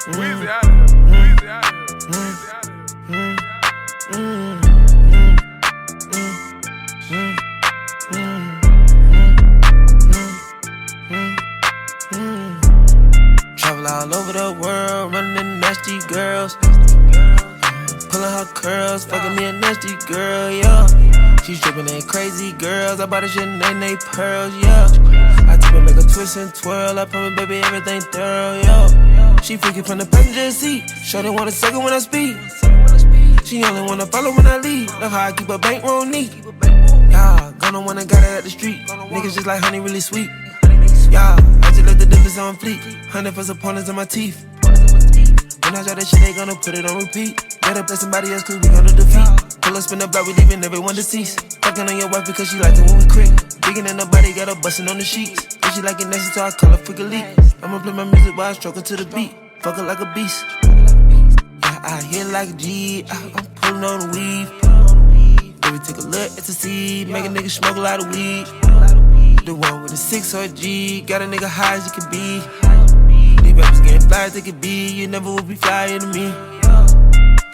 Weezy out of here. Weezy out of here. Weezy out of Travel all over the world, running nasty girls. Pulling her curls, fucking me a nasty girl, yeah. She's dripping in crazy girls. I bought a shit and they pearls, yeah. I tip it, make her twist and twirl. I promise, baby, everything thorough, yeah. She freaking from the passenger seat. Shorty want a second when I speak. She only wanna follow when I leave. Love how I keep a bankroll neat. Yeah, gonna wanna got it at the street. Niggas just like honey, really sweet. Yeah, I just let the dimples on fleek. 100 for some pointers in my teeth. When I try that shit, they gonna put it on repeat. Better play somebody else, cause we gonna defeat. Pull up, spin the block, we leaving everyone deceased. Fucking on your wife because she like it when we creep. Digging in the body, got her bustin' on the sheets. And she like it nasty, so I call her freak elite. I'ma play my music while I stroke her to the beat. Fuck her like a beast. Yeah, I hit like a G, I'm pulling on the weed. Baby, take a look at the seed, make a nigga smoke a lot of weed. The one with the 6 or G, got a nigga high as you can be. These rappers getting fly as they can be, you never would be flyer to me.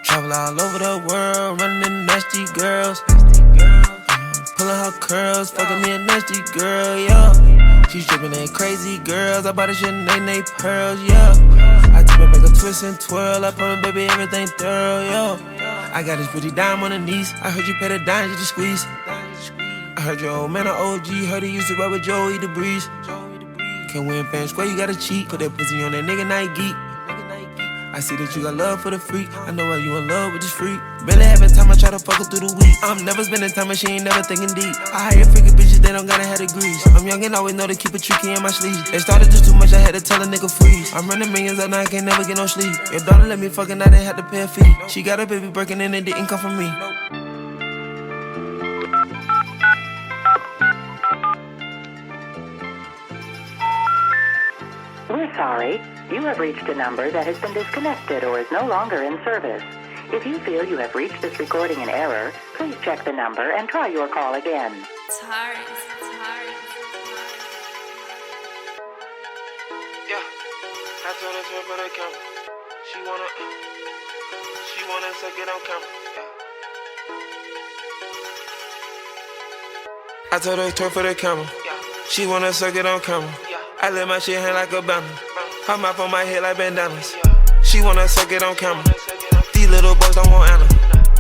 Travel all over the world, running nasty girls. Pulling her curls, fucking me a nasty girl, yeah. She's dripping in crazy girls, I bought a shit and they pearls, yeah. I tip it, make her twist and twirl, I promise, baby, everything thorough, yeah. I got this pretty dime on her knees, I heard you pay the dime just to squeeze. I heard your old man an OG, heard he used to ride with Joey the Breeze. Can't win fan square, you gotta cheat, put that pussy on that nigga night geek. I see that you got love for the freak. I know why you in love with this freak. Barely having time, I try to fuck her through the week. I'm never spending time and she ain't never thinking deep. I hire freaky bitches, they don't gotta have degrees. I'm young and always know to keep it tricky in my sleeve. They started just too much, I had to tell a nigga freeze. I'm running millions up now, I can't never get no sleep. Your daughter let me fuck and I didn't have to pay a fee. She got a baby breaking and it didn't come from me. We're sorry. You have reached a number that has been disconnected or is no longer in service. If you feel you have reached this recording in error, please check the number and try your call again. Sorry. Yeah, I told her to put her camera. She wanna suck it on camera. Yeah. I told her to put her camera. She wanna suck it on camera. I let my shit hang like a banner. Her mouth on my head like bandanas. She wanna suck it on camera. These little boys don't want Anna.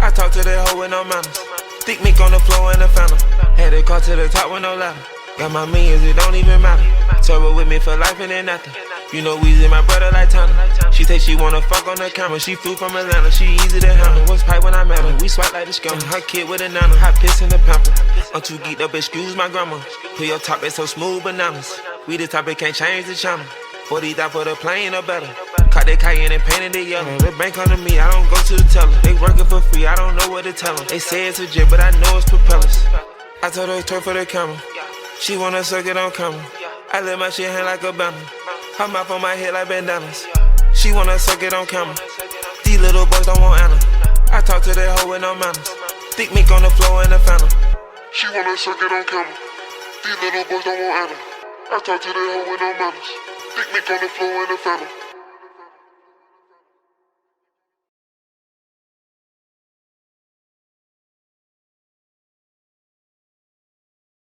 I talk to that hoe with no manners. Thick mink on the floor in the phantom. Had it caught to the top with no ladder. Got my millions, it don't even matter. Turbo with me for life and then nothing. You know Weezy, my brother like Tana. She say she wanna fuck on the camera. She flew from Atlanta, she easy to handle. Was pipe when I met her, we swipe like the scammer. Her kid with a nana, hot piss in the pamper. I'm too geeked up, excuse my grandma. Put your top, it's so smooth bananas. We the topic, can't change the channel. 40 out for the plane or better. Caught that Cayenne and painted it yellow. The bank under me, I don't go to the teller. They working for free, I don't know what to tell them. They say it's a jet, but I know it's propellers. I told her to turn for the camera. She wanna suck it on camera. I let my shit hang like a banner. Her mouth on my head like bandanas. She wanna suck it on camera. These little boys don't want Anna. I talk to that hoe with no manners. Thick mink on the floor in the phantom. She wanna suck it on camera. These little boys don't want Anna. I talk to that hoe with no manners. Thick mink on the floor in the phantom.